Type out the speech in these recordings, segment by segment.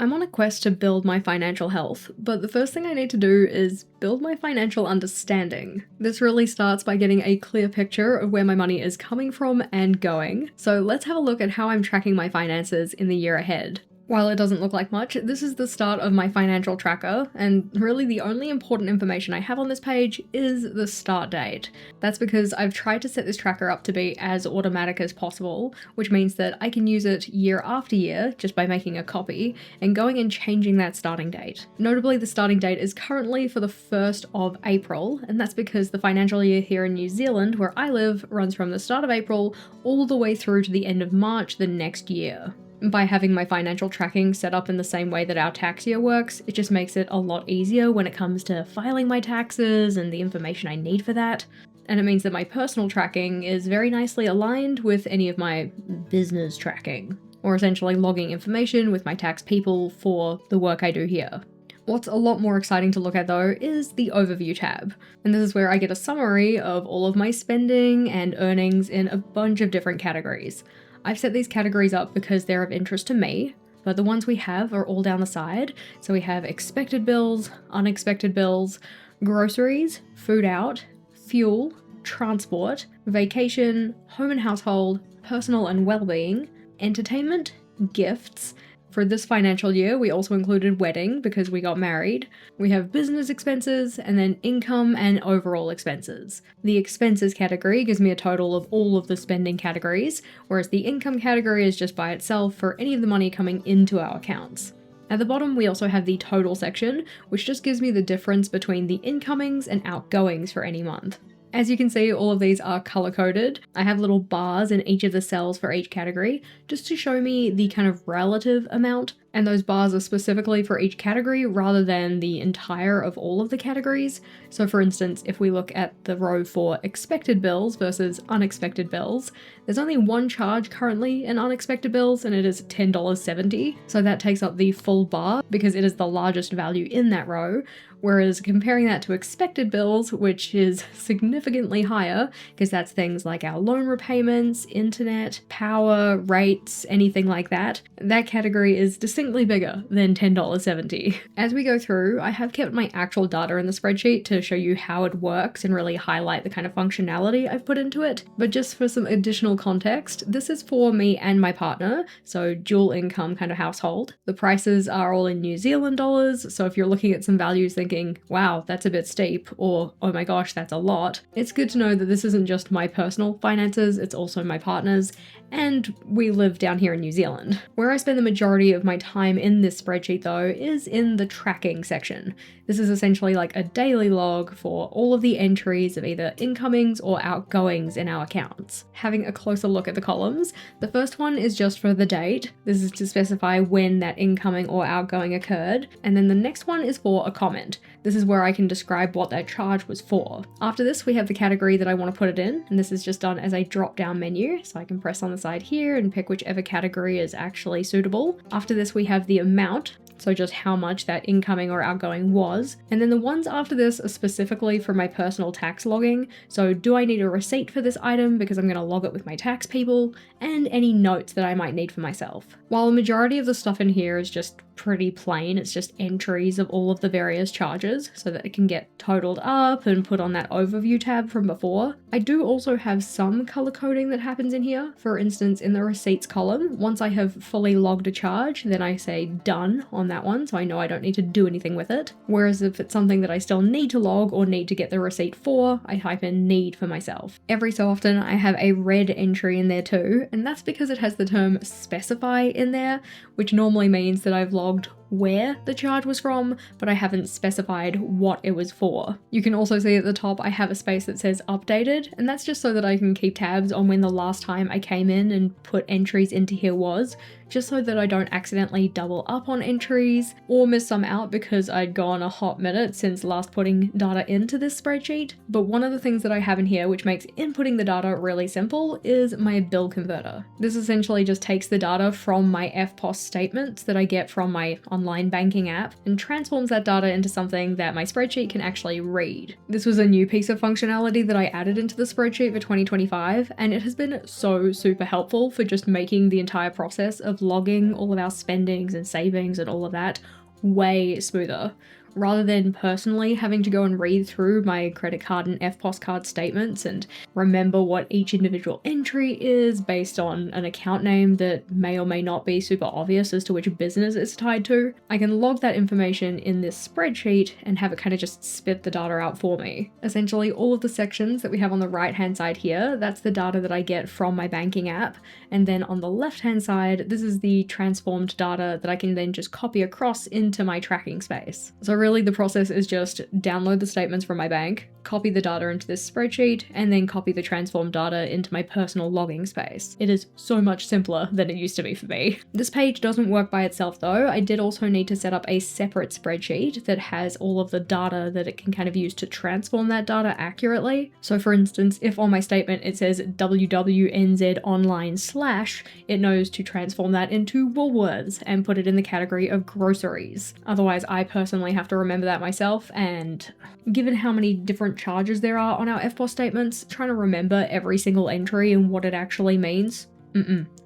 I'm on a quest to build my financial health, but the first thing I need to do is build my financial understanding. This really starts by getting a clear picture of where my money is coming from and going. So let's have a look at how I'm tracking my finances in the year ahead. While it doesn't look like much, this is the start of my financial tracker, and really the only important information I have on this page is the start date. That's because I've tried to set this tracker up to be as automatic as possible, which means that I can use it year after year just by making a copy and going and changing that starting date. Notably, the starting date is currently for the 1st of April, and that's because the financial year here in New Zealand, where I live, runs from the start of April all the way through to the end of March the next year. By having my financial tracking set up in the same way that our tax year works, it just makes it a lot easier when it comes to filing my taxes and the information I need for that. And it means that my personal tracking is very nicely aligned with any of my business tracking, or essentially logging information with my tax people for the work I do here. What's a lot more exciting to look at though is the overview tab, and this is where I get a summary of all of my spending and earnings in a bunch of different categories. I've set these categories up because they're of interest to me, but the ones we have are all down the side. So we have expected bills, unexpected bills, groceries, food out, fuel, transport, vacation, home and household, personal and well-being, entertainment, gifts. For this financial year, we also included wedding because we got married. We have business expenses and then income and overall expenses. The expenses category gives me a total of all of the spending categories, whereas the income category is just by itself for any of the money coming into our accounts. At the bottom, we also have the total section, which just gives me the difference between the incomings and outgoings for any month. As you can see, all of these are color-coded. I have little bars in each of the cells for each category, just to show me the kind of relative amount, and those bars are specifically for each category rather than the entire of all of the categories. So for instance, if we look at the row for expected bills versus unexpected bills, there's only one charge currently in unexpected bills, and it is $10.70. So that takes up the full bar because it is the largest value in that row. Whereas comparing that to expected bills, which is significantly higher, because that's things like our loan repayments, internet, power, rates, anything like that, that category is distinctly bigger than $10.70. As we go through, I have kept my actual data in the spreadsheet to show you how it works and really highlight the kind of functionality I've put into it. But just for some additional context, this is for me and my partner, so dual income kind of household. The prices are all in New Zealand dollars, so if you're looking at some values thinking, wow, that's a bit steep, or oh my gosh, that's a lot, it's good to know that this isn't just my personal finances, it's also my partner's, and we live down here in New Zealand. Where I spend the majority of my time in this spreadsheet though is in the tracking section. This is essentially like a daily log for all of the entries of either incomings or outgoings in our accounts. Having a closer look at the columns, the first one is just for the date. This is to specify when that incoming or outgoing occurred, and then the next one is for a comment. This is where I can describe what that charge was for. After this, we have the category that I want to put it in, and this is just done as a drop-down menu, so I can press on the side here and pick whichever category is actually suitable. After this, we have the amount, so just how much that incoming or outgoing was. And then the ones after this are specifically for my personal tax logging, so do I need a receipt for this item because I'm going to log it with my tax people, and any notes that I might need for myself. While the majority of the stuff in here is just pretty plain, it's just entries of all of the various charges so that it can get totaled up and put on that overview tab from before. I do also have some color coding that happens in here. For instance, in the receipts column, once I have fully logged a charge, then I say done on that one, so I know I don't need to do anything with it. Whereas if it's something that I still need to log or need to get the receipt for, I type in need for myself. Every so often I have a red entry in there too, and that's because it has the term specify in there, which normally means that I've logged where the charge was from, but I haven't specified what it was for. You can also see at the top I have a space that says updated, and that's just so that I can keep tabs on when the last time I came in and put entries into here was, just so that I don't accidentally double up on entries or miss some out because I'd gone a hot minute since last putting data into this spreadsheet. But one of the things that I have in here which makes inputting the data really simple is my bill converter. This essentially just takes the data from my FPOS statements that I get from my online banking app and transforms that data into something that my spreadsheet can actually read. This was a new piece of functionality that I added into the spreadsheet for 2025, and it has been so super helpful for just making the entire process of logging all of our spendings and savings and all of that way smoother. Rather than personally having to go and read through my credit card and FPOS card statements and remember what each individual entry is based on an account name that may or may not be super obvious as to which business it's tied to, I can log that information in this spreadsheet and have it kind of just spit the data out for me. Essentially, all of the sections that we have on the right-hand side here, that's the data that I get from my banking app. And then on the left-hand side, this is the transformed data that I can then just copy across into my tracking space. So really the process is just download the statements from my bank, copy the data into this spreadsheet, and then copy the transformed data into my personal logging space. It is so much simpler than it used to be for me. This page doesn't work by itself though. I did also need to set up a separate spreadsheet that has all of the data that it can kind of use to transform that data accurately. So for instance, if on my statement it says WWNZ online / it knows to transform that into Woolworths and put it in the category of groceries. Otherwise, I personally have to remember that myself, and given how many different charges there are on our FPOS statements, trying to remember every single entry and what it actually means,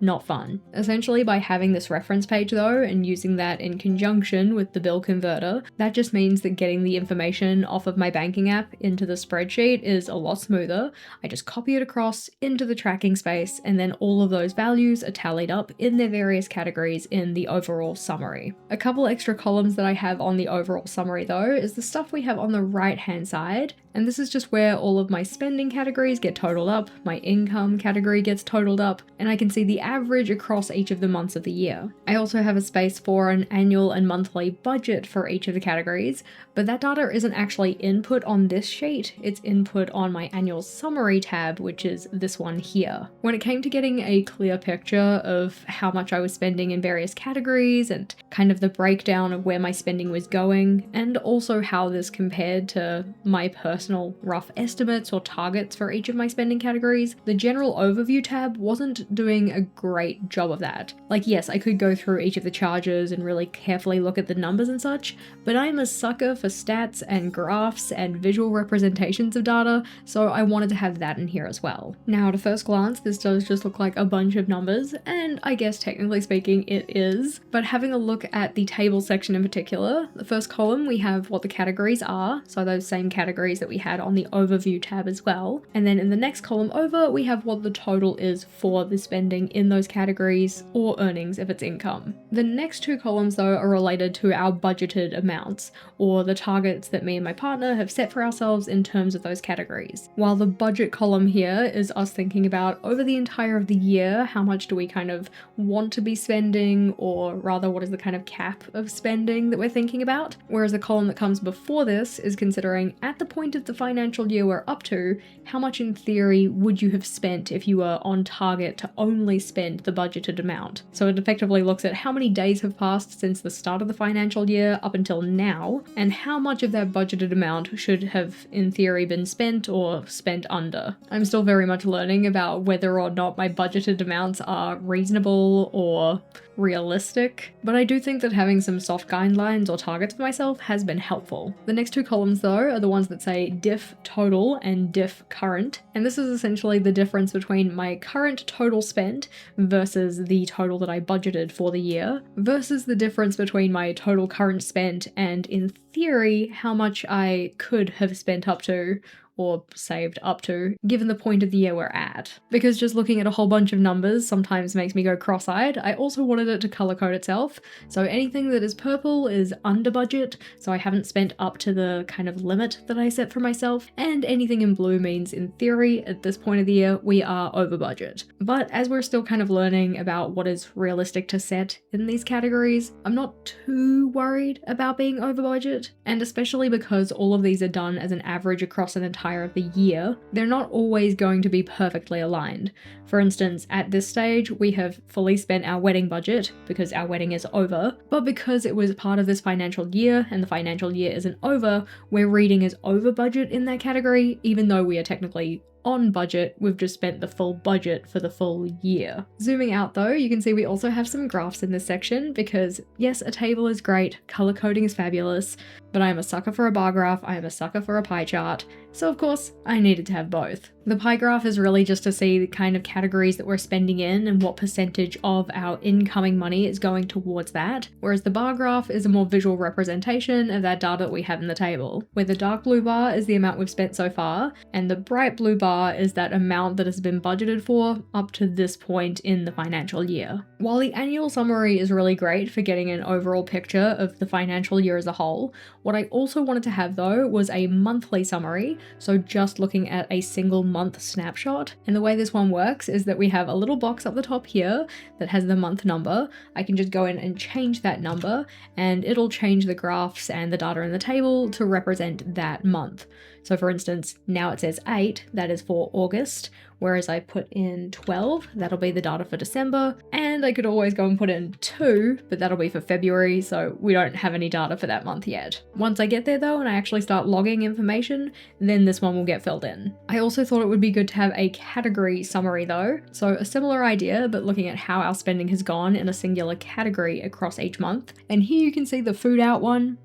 not fun. Essentially, by having this reference page though, and using that in conjunction with the bill converter, that just means that getting the information off of my banking app into the spreadsheet is a lot smoother. I just copy it across into the tracking space, and then all of those values are tallied up in their various categories in the overall summary. A couple extra columns that I have on the overall summary though is the stuff we have on the right hand side, and this is just where all of my spending categories get totaled up, my income category gets totaled up, and I can see the average across each of the months of the year. I also have a space for an annual and monthly budget for each of the categories, but that data isn't actually input on this sheet, it's input on my annual summary tab, which is this one here. When it came to getting a clear picture of how much I was spending in various categories and kind of the breakdown of where my spending was going, and also how this compared to my personal rough estimates or targets for each of my spending categories, the general overview tab wasn't doing a great job of that. Like, yes, I could go through each of the charges and really carefully look at the numbers and such, but I'm a sucker for stats and graphs and visual representations of data, so I wanted to have that in here as well. Now, at a first glance, this does just look like a bunch of numbers, and I guess technically speaking it is, but having a look at the table section in particular, the first column we have what the categories are, so those same categories that we had on the overview tab as well, and then in the next column over we have what the total is for the spending in those categories, or earnings if it's income. The next two columns though are related to our budgeted amounts, or the targets that me and my partner have set for ourselves in terms of those categories. While the budget column here is us thinking about over the entire of the year, how much do we kind of want to be spending, or rather what is the kind of cap of spending that we're thinking about, whereas the column that comes before this is considering at the point of the financial year we're up to, how much in theory would you have spent if you were on target to only spend the budgeted amount. So it effectively looks at how many days have passed since the start of the financial year up until now, and how much of that budgeted amount should have in theory been spent or spent under. I'm still very much learning about whether or not my budgeted amounts are reasonable or realistic, but I do think that having some soft guidelines or targets for myself has been helpful. The next two columns though are the ones that say diff total and diff current, and this is essentially the difference between my current total spent versus the total that I budgeted for the year, versus the difference between my total current spent and in theory how much I could have spent up to or saved up to, given the point of the year we're at. Because just looking at a whole bunch of numbers sometimes makes me go cross-eyed, I also wanted it to color code itself, so anything that is purple is under budget, so I haven't spent up to the kind of limit that I set for myself, and anything in blue means in theory at this point of the year we are over budget. But as we're still kind of learning about what is realistic to set in these categories, I'm not too worried about being over budget, and especially because all of these are done as an average across an entire of the year, they're not always going to be perfectly aligned. For instance, at this stage, we have fully spent our wedding budget because our wedding is over, but because it was part of this financial year and the financial year isn't over, we're reading as over budget in that category, even though we are technically on budget, we've just spent the full budget for the full year. Zooming out though, you can see we also have some graphs in this section because yes, a table is great, color coding is fabulous, but I am a sucker for a bar graph, I am a sucker for a pie chart, so of course I needed to have both. The pie graph is really just to see the kind of categories that we're spending in and what percentage of our incoming money is going towards that, whereas the bar graph is a more visual representation of that data that we have in the table, where the dark blue bar is the amount we've spent so far, and the bright blue bar is that amount that has been budgeted for up to this point in the financial year. While the annual summary is really great for getting an overall picture of the financial year as a whole, what I also wanted to have though was a monthly summary, so just looking at a single month snapshot. And the way this one works is that we have a little box up the top here that has the month number. I can just go in and change that number and it'll change the graphs and the data in the table to represent that month. So for instance, now it says 8, that is for August, whereas I put in 12, that'll be the data for December, and I could always go and put in 2, but that'll be for February, so we don't have any data for that month yet. Once I get there though, and I actually start logging information, then this one will get filled in. I also thought it would be good to have a category summary though, so a similar idea, but looking at how our spending has gone in a singular category across each month. And here you can see the food out one.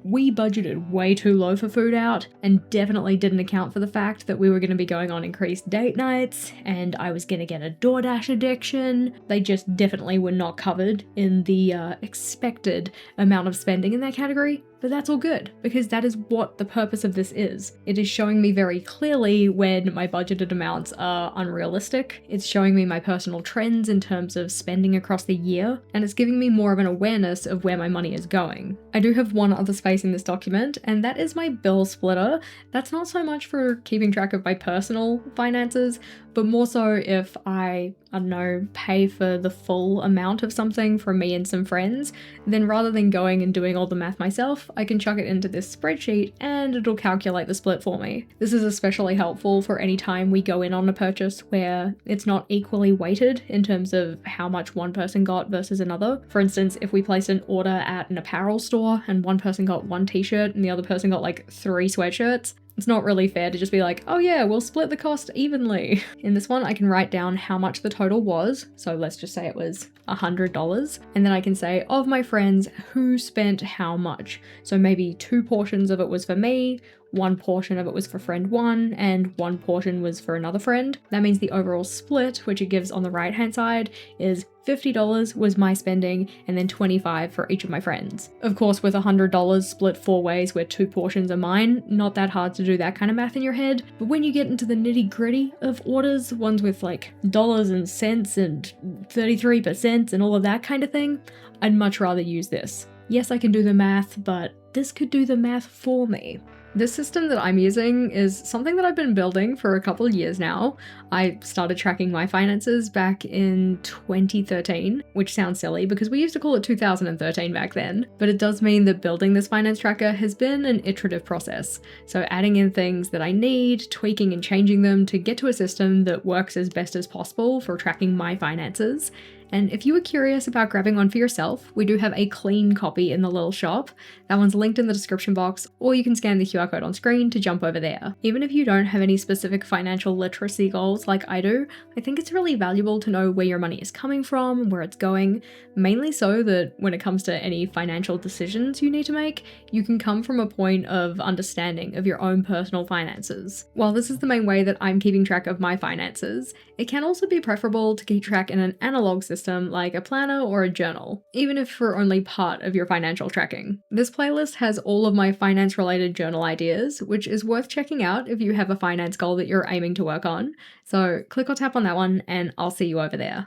We budgeted way too low for food out and definitely didn't account for the fact that we were going to be going on increased date nights and I was going to get a DoorDash addiction. They just definitely were not covered in the expected amount of spending in that category. But that's all good, because that is what the purpose of this is. It is showing me very clearly when my budgeted amounts are unrealistic. It's showing me my personal trends in terms of spending across the year, and it's giving me more of an awareness of where my money is going. I do have one other space in this document, and that is my bill splitter. That's not so much for keeping track of my personal finances, but more so if I don't know, pay for the full amount of something from me and some friends, then rather than going and doing all the math myself, I can chuck it into this spreadsheet and it'll calculate the split for me. This is especially helpful for any time we go in on a purchase where it's not equally weighted in terms of how much one person got versus another. For instance, if we placed an order at an apparel store and one person got 1 t-shirt and the other person got like 3 sweatshirts, it's not really fair to just be like, oh yeah, we'll split the cost evenly. In this one, I can write down how much the total was. So let's just say it was $100. And then I can say, of my friends, who spent how much? So maybe 2 portions of it was for me, 1 portion of it was for friend 1, and 1 portion was for another friend. That means the overall split, which it gives on the right hand side, is $50 was my spending, and then $25 for each of my friends. Of course, with $100 split 4 ways where 2 portions are mine, not that hard to do that kind of math in your head. But when you get into the nitty gritty of orders, ones with like dollars and cents and 33% and all of that kind of thing, I'd much rather use this. Yes, I can do the math, but this could do the math for me. This system that I'm using is something that I've been building for a couple of years now. I started tracking my finances back in 2013, which sounds silly because we used to call it 2013 back then, but it does mean that building this finance tracker has been an iterative process. So adding in things that I need, tweaking and changing them to get to a system that works as best as possible for tracking my finances. And if you were curious about grabbing one for yourself, we do have a clean copy in the little shop. That one's linked in the description box, or you can scan the QR code on screen to jump over there. Even if you don't have any specific financial literacy goals like I do, I think it's really valuable to know where your money is coming from, where it's going, mainly so that when it comes to any financial decisions you need to make, you can come from a point of understanding of your own personal finances. While this is the main way that I'm keeping track of my finances, it can also be preferable to keep track in an analog system like a planner or a journal, even if for only part of your financial tracking. This playlist has all of my finance related journal ideas, which is worth checking out if you have a finance goal that you're aiming to work on. So click or tap on that one and I'll see you over there.